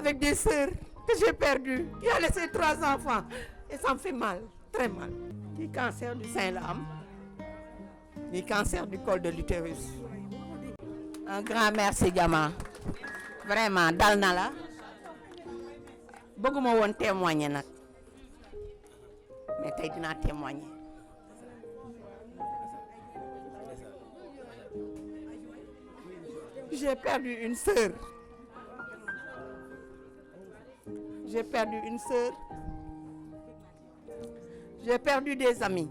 avec des sœurs que j'ai perdues, qui a laissé 3 enfants. Et ça me fait mal, très mal. Ni cancer du sein la am, ni cancer du col de l'utérus. Un grand merci Diama. Vraiment dal na la. Bëgguma woon témoigner nag. Mais tey dinaa témoigner. J'ai perdu une sœur. J'ai perdu une sœur. J'ai perdu des amis.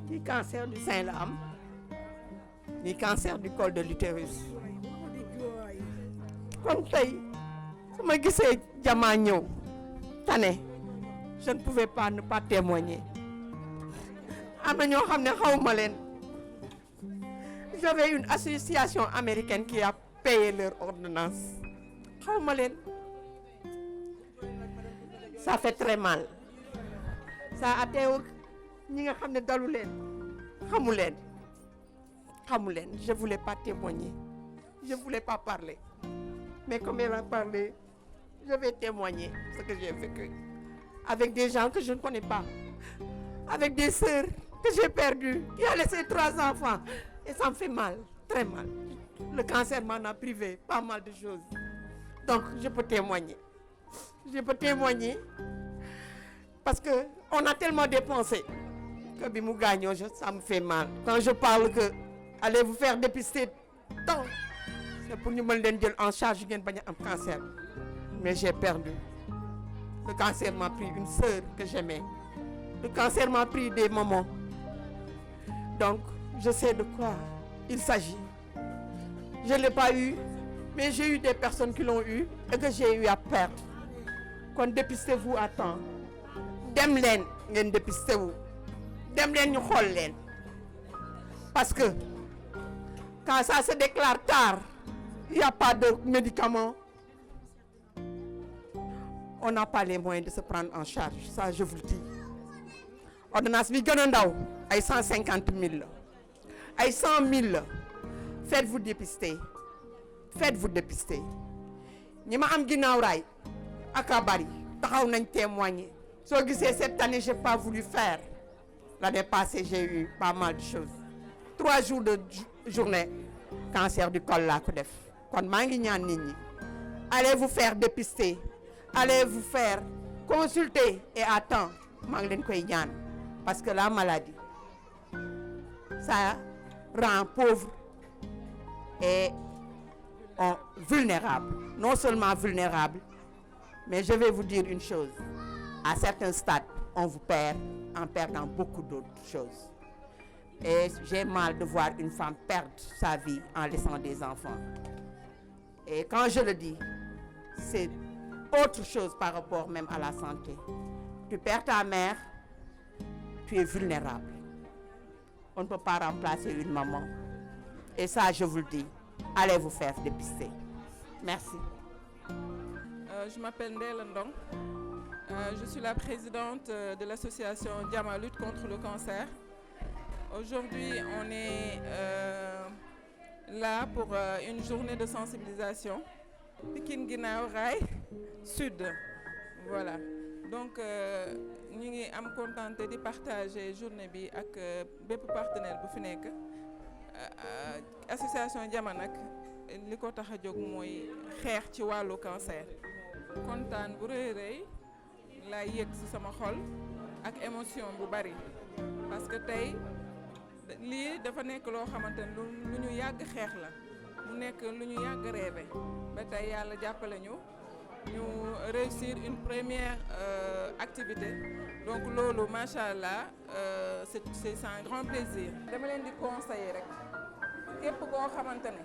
Ni cancer du sein la am, ni cancer du col de l'utérus. Kon tey su ma gisee Diama ñëw tane, je ne pouvais pas ne pas témoigner. Am na ñoo xam ne xawma leen. J'avais une association américaine qui a payé leur ordonnance. xawma leen. Ça fait très mal. Ça a teew ñi nga xam ne dalu leen xamu leen. Je voulais pas témoigner. Je voulais pas parler. Mais comme elle a parlé, je vais témoigner ce que j'ai vécu. Avec des gens que je ne connais pas. Avec des sœurs que j'ai perdues, qui a laissé 3 enfants. Et ça me fait mal, très mal. Le cancer m'en a privé pas mal de choses. Donc je peux témoigner. Je peux témoigner parce que on a tellement dépensé que bi mu gaañoo ça me fait mal. Quand je parle que allez vous faire dépister tant, c'est pour ñu mën leen jël en charge ngeen bañ a am cancer. Mais j'ai perdu. Le cancer m'a pris une sœur que j'aimais. Le cancer m'a pris des mamans. Donc je sais de quoi il s'agit. Je ne l'ai pas eu, mais j'ai eu des personnes qui l'ont eu et que j'ai eu à perdre. Kon dépistez-vous à temps. Dem leen ngeen dépisté wu. Dem leen ñu xool leen. Parce que quand ça se déclare tard, il n'y a pas de médicaments. On n'a pas les moyens de se prendre en charge, ça je vous le dis. Ordonnance bi gën a ndaw ay 150 000 la. Ay 100 000 la. Faites-vous dépister. Faites-vous dépister. Ñi ma am ginnaaw raay aka bari taxaw nañ témoigner. Soo gisee cette année j'ai pas voulu faire. L'année passée j'ai eu pas mal de choses. 3 jours de journée cancer du col laa ko def. Kon maa ngi ñaan nit ñi. Allez vous faire dépister. Allez vous faire consulter et à temps. Maa ngi leen koy ñaan parce que la maladie ça rend pauvre et vulnérable. Non seulement vulnérable, mais je vais vous dire une chose. À certains stades, on vous perd en perdant beaucoup d'autres choses. Et j'ai mal de voir une femme perdre sa vie en laissant des enfants. Et quand je le dis, c'est autre chose par rapport même à la santé. Tu perds ta mère, tu es vulnérable. On ne peut pas remplacer une maman. Et ça, je vous le dis, allez vous faire dépister. Merci. Je m'appelle Ndella Ndong. Je suis la présidente de l'association Diama Lutte contre le cancer. Aujourd'hui, on est là pour une journée de sensibilisation. Pikine Guinaw Rail Sud. Voilà. Donc, ñu ngi am contenté di partager journée bi ak bépp partenaire bu fi nekk. Association Diama nag li ko tax a jóg mooy xeex ci wàllu cancer. Kontaan bu rëy rëy laa yëg ci sama xol ak émotion bu bari parce que tey lii dafa nekk loo xamante ne lu ñu yàgg xeex la mu nekk lu ñu yàgg rêvé ba tey yàlla jàppale ñu réussir une première activité donc loolu macha allah c'est un grand plaisir. dama leen di conseiller rek képp koo xamante ne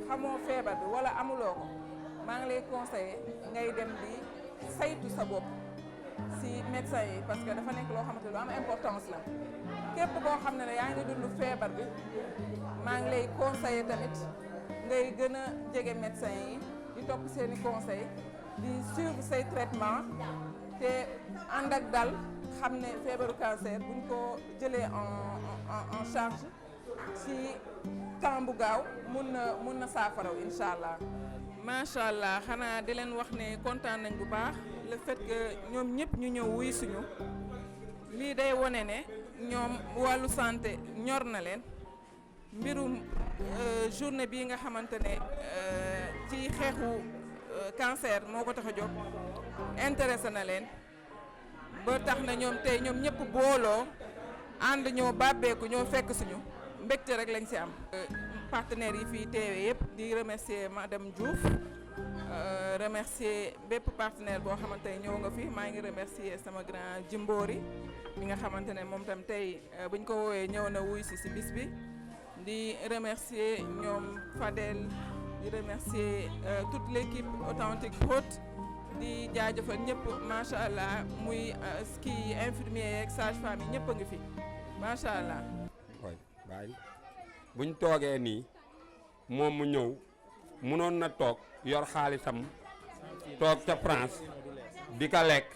xamoo feebar bi wala amuloo ko maa ngi lay conseiller ngay dem di saytu sa bopp ci médecin yi parce que dafa nekk loo xamante lu am importance la képp koo xam ne yaa ngi dund feebar bi maa ngi lay conseiller tamit ngay gën a jege médecin yi di topp seeni conseil di suivre say traitement te ànd ak dal xam ne feebaru cancer buñ ko jëlee en charge ci temps bu gaaw mun na saafaraw incha allah macha allah xanaa di leen wax ne kontaan nañ bu baax le fait que ñoom ñëpp ñu ñëw wuy suñu lii day wone ne ñoom wàllu santé ñor na leen mbirum journée bii nga xamante ne ci xeexu cancer moo ko tax a jóg intéressé na leen ba tax na ñoom tey ñoom ñëpp booloo ànd ñoo bàbbeeku ñoo fekk suñu mbégte rek lañ ci am. partenaires yi fii teewee yëpp di remercier madame Diouf remercier bépp partenaire boo xamante ne ñëw nga fi maa ngi remercier sama grand Jimbori mi nga xamante ne moom tam tey buñ ko woowee ñëw na wuy si bis bi di remercier ñoom Fadel di remercier toute l'équipe Authentique Prod di jaajëfal ñëpp macha allah muy kii infirmier yeeg sage-femme yi ñëpp a ngi fi macha allah. buñ toogee nii moom mu ñëw mënoon na toog yor xaalisam toog ca France di ka lekk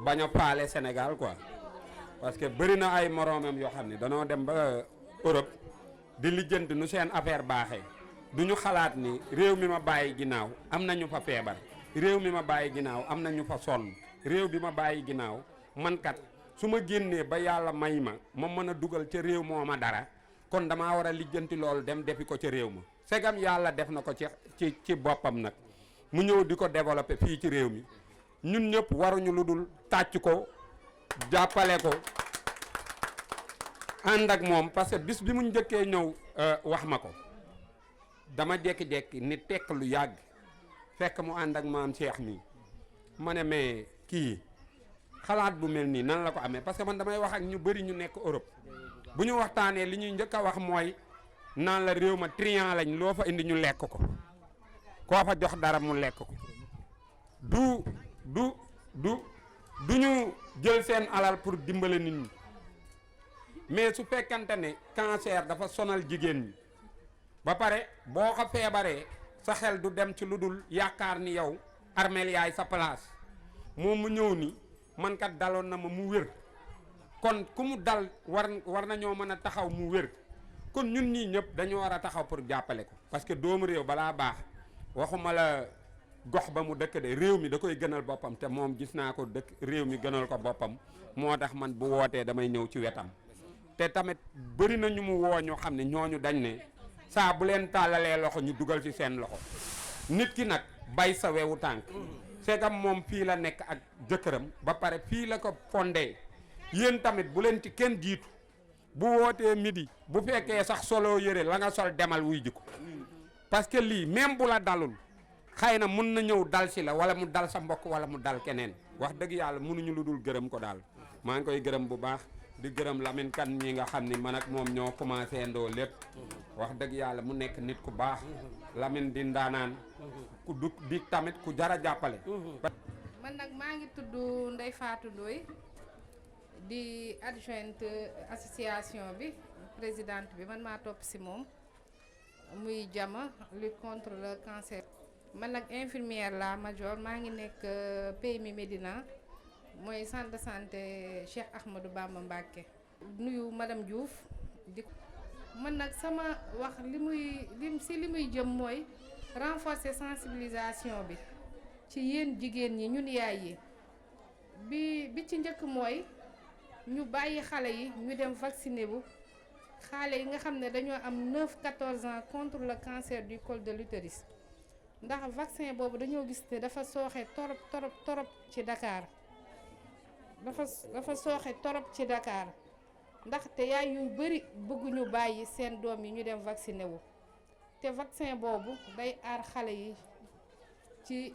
bañ a faale Sénégal quoi parce que bëri na ay moroomam yoo xam ne danoo dem ba Europe di lijjanti nu seen affaire baaxee du ñu xalaat ni réew mi ma bàyyi ginnaaw am na ñu fa feebar réew mi ma bàyyi ginnaaw am na ñu fa sonn réew bi ma bàyyi ginnaaw man kat su ma génnee ba yàlla may ma mën a dugal ca réew moo ma dara. kon damaa war a lijjanti loolu dem defi ko ca réew ma segam yàlla def na ko ci boppam nag mu ñëw di ko développé fii ci réew mi ñun ñëpp waruñu lu dul tàcc ko jàppale ko ànd ak moom parce que bis bi mu njëkkee ñëw wax ma ko dama jékki-jékki ni tekk lu yàgg fekk mu ànd ak maam Cheikh mi ma ne mais kii xalaat bu mel nii nan la ko amee parce que man damay wax ak ñu bëri ñu nekk Europe. bu ñu waxtaanee li ñuy njëkk a wax mooy naan la réew ma trian lañ loo fa indi ñu lekk ko koo fa jox dara mu lekk ko du ñu jël seen alal pour dimbale nit ñi mais su fekkante ne cancer dafa sonal jigéen ñi ba pare boo ko feebaree sa xel du dem ci lu dul yaakaar ni yow armeel yaay sa place moom mu ñëw ni man kat daloon na ma mu wér. kon ku mu dal war nañoo mën a taxaw mu wér kon ñun ñii ñëpp dañoo war a taxaw pour jàppale ko parce que doomu réew balaa baax waxuma la gox ba mu dëkk de réew mi da koy gënal boppam te moom gis naa ko dëkk réew mi gënal ko boppam moo tax man bu wootee damay ñëw ci wetam te tamit bëri na ñu mu woo ñoo xam ne ñooñu dañ ne saa bu leen tàllalee loxo ñu dugal ci seen loxo nit ki nag bay sa wewu tànk segam moom fii la nekk ak jëkkëram ba pare fii la ko fondé yéen tamit bu leen ci kenn jiitu bu wootee midi bu fekkee sax solo yëre la nga sol demal wuy ji ko parce que lii même bu la dalul xëy na mun na ñëw dal si la wala mu dal sa mbokk wala mu dal keneen wax dëgg yàlla mënuñu lu dul gërëm ko daal maa ngi koy gërëm bu baax di gërëm Lamine Kane ñi nga xam ni man ak moom ñoo commencé ndoo lépp wax dëgg yàlla mu nekk nit ku baax Lamine di ndaanaan ku du di tamit ku jara jàppale. man nag maa ngi tudd Ndeye Fatou Ndoye di adjointe association bi présidente bi man maa topp si moom muy jama lutte contre le cancer. man nag infirmière la major maa ngi nekk PMI Médina mooy centre de santé Cheikh Ahmadou Bamba Mbacké. nuyu madame Diouf di man nag sama wax li muy jëm mooy renforcer sensibilisation bi ci yéen jigéen ñi ñun yaay yi bi ci njëkk mooy ñu bàyyi xale yi ñu dem vacciner bu xale yi nga xam ne dañoo am 9-14 ans contre le cancer du col de l'utérus ndax vaccin boobu dañoo gis ne dafa sooxe torop ci Dakar dafa sooxe torop ci Dakar ndaxte yaay yu bari bëgguñu bàyyi seen doom yi ñu dem vacciner wu te vaccin boobu day aar xale yi ci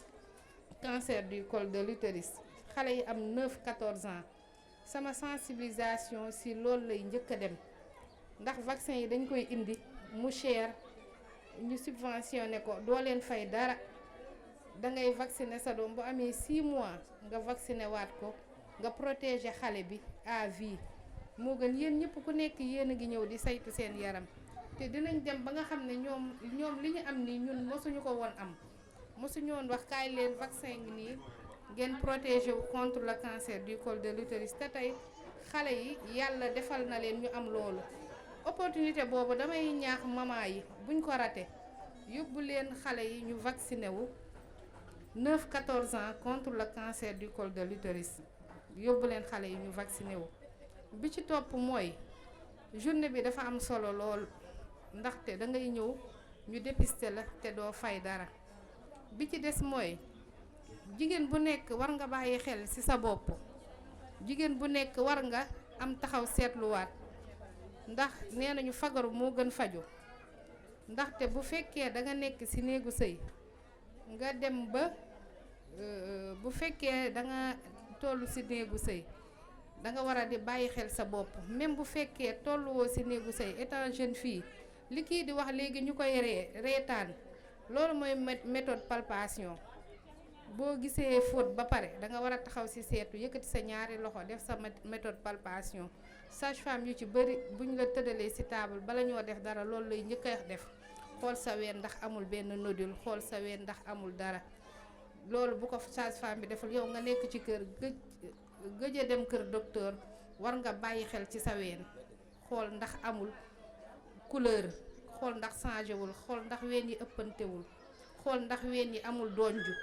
cancer du col de l'utérus xale yi am 9-14 ans sama sensibilisation si loolu lay njëkk a dem ndax vaccin yi dañ koy indi mu cher ñu subventionné ko doo leen fay dara dangay vacciner sa doom bu amee 6 mois nga vacciner waat ko nga protéger xale bi à vie moo gën yéen ñëpp ku nekk yéen a ngi ñëw di saytu seen yaram te dinañ dem ba nga xam ne ñoom li ñu am nii ñun mosuñu ko woon am mosuñu woon wax kaay leen vaccin ngi nii ngeen protéger wu contre le cancer du col de l'utérus te tey xale yi yàlla defal na leen ñu am loolu opportunité boobu damay ñaax maman yi buñ ko raté yóbbu leen xale yi ñu vacciné wu 9-14 ans contre le cancer du col de l'utérus. yóbbu leen xale yi ñu vacciné wu. bi ci topp mooy journée bi dafa am solo lool ndaxte da ngay ñëw ñu dépister la te doo fay dara. bi ci des mooy jigéen bu nekk war nga bàyyi xel ci sa bopp. jigéen bu nekk war nga am taxaw seetluwaat ndax nee nañu fagaru moo gën faju ndaxte bu fekkee da nga nekk ci néegu sëy nga dem ba bu fekkee da nga toll ci néegu sëy da nga war a di bàyyi xel sa bopp même bu fekkee tolluwoo ci néegu sëy étant jeune fille li kii di wax léegi ñu koy reetaan loolu mooy méthode palpation. boo gisee faute ba pare da nga war a taxaw ci seetu yëkkati sa ñaari loxo def sa méthode palpation. sage-femme yu ci bëri buñ la tëddalee ci table bala ñoo def dara loolu lay njëkk a def xool sa ween ndax amul benn nodule xool sa ween ndax amul dara. loolu bu ko sage-femme bi deful yow nga nekk ci kër gëj a dem kër docteur war nga bàyyi xel ci sa ween xool ndax amul couleur xool ndax changé wul xool ndax ween yi ëppantewul xool ndax ween yi amul donju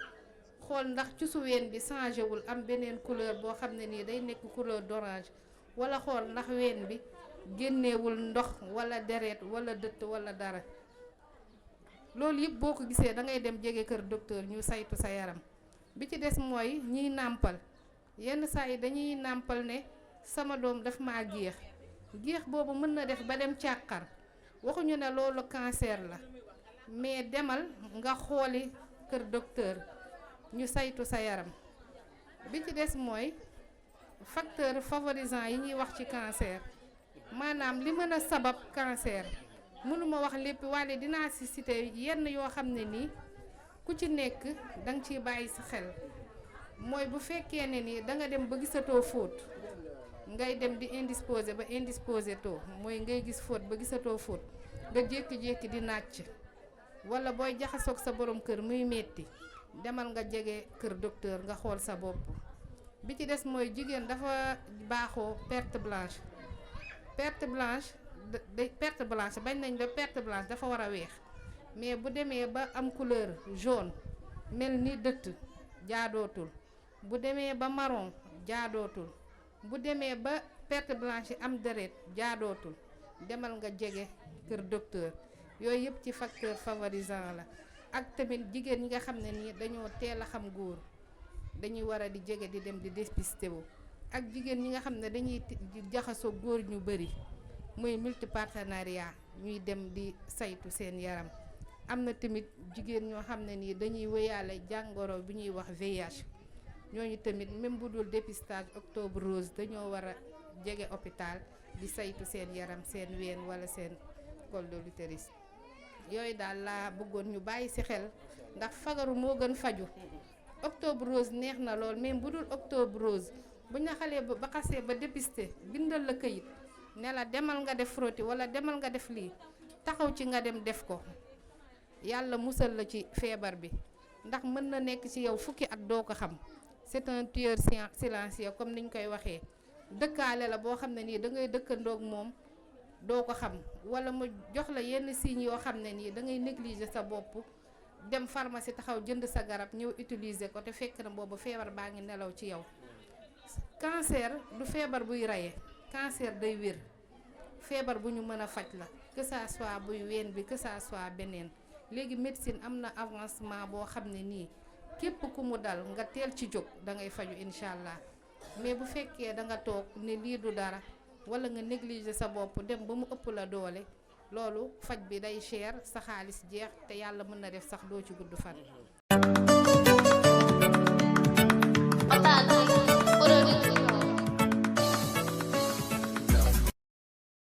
xool ndax ci su ween bi changé wul am beneen couleur boo xam ne nii day nekk couleur d'orange wala xool ndax ween bi génnewul ndox wala deret wala dëtt wala dara. loolu yëpp boo ko gisee da ngay dem jege kër docteur ñu saytu sa yaram. bi ci des mooy ñiy nàmpal yenn saa yi dañuy nàmpal ne sama doom daf maa géex boobu mën na def ba dem càqar waxuñu ne loolu cancer la mais demal nga xooli kër docteur ñu saytu sa yaram. bi ci des mooy facteur favorisant yi ñuy wax ci cancer maanaam li mën a sabab cancer mënuma wax lépp walla dinaa ci citer yenn yoo xam ne nii ku ci nekk danga ciy bàyyi sa xel. mooy bu fekkee ne ni da nga dem ba gisatoo fóot ngay dem di indisposé ba indisposé too mooy ngay gis fóot ba gisatoo fóot nga jékki-jékki di nàcc walla booy jaxasoog sa borom kër muy metti demal nga jege kër docteur nga xool sa bopp. bi ci des mooy jigéen dafa baaxoo perte blanche bañ nañ ba perte blanche dafa war a weex mais bu demee ba am couleur jaune mel ni dëtt jaadootul. bu demee ba marron jaadootul. bu demee ba perte blanche yi am deret jaadootul. demal nga jege kër docteur. yooyu yëpp ci facteur favorisant la. ak tamit jigéen ñi nga xam ne nii dañoo teel a xam góor dañuy war a di jege di dem di dépister wu. ak jigéen ñi nga xam ne dañuy jaxasoo góor ñu bëri muy multipartenariat ñuy dem di saytu seen yaram. am na tamit jigéen ñoo xam ne nii dañuy wéyaale jàngoro bi ñuy wax VIH ñooñu tamit même bu dul dépistage octobre rose dañoo war a jege hôpital di saytu seen yaram seen ween wala seen col de l'utérus. yooyu daal laa bëggoon ñu bàyyi ci xel ndax fagaru moo gën faju. octobre rose neex na lool même bu dul octobre rose buñ la xalee ba xasee ba dépister bindal la këyit ne la demal nga def frottis wala demal nga def lii taxaw ci nga dem def ko. yàlla musal la ci feebar bi ndax mën na nekk ci yow fukki at doo ko xam. c'est un tueur silencieux comme niñ koy waxee. dëkkaale la boo xam ne nii da ngay dëkkandoog moom doo ko xam wala mu jox la yenn signes yoo xam ne nii da ngay négliger sa bopp dem pharmacie taxaw jënd sa garab ñëw utiliser ko te fekk na boobu feebar baa ngi nelaw ci yow. cancer du feebar buy reye cancer day wér feebar bu ñu mën a faj la que ça soit buy ween bi que ça soit beneen. léegi médecine am na avancement boo xam ne nii képp ku mu dal nga teel ci jóg da ngay faju incha allah mais bu fekkee da nga toog ne lii du dara wala nga négliger sa bopp dem ba mu ëpp la doole loolu faj bi day cher sa xaalis jeex te yàlla mën na def sax doo ci gudd fan.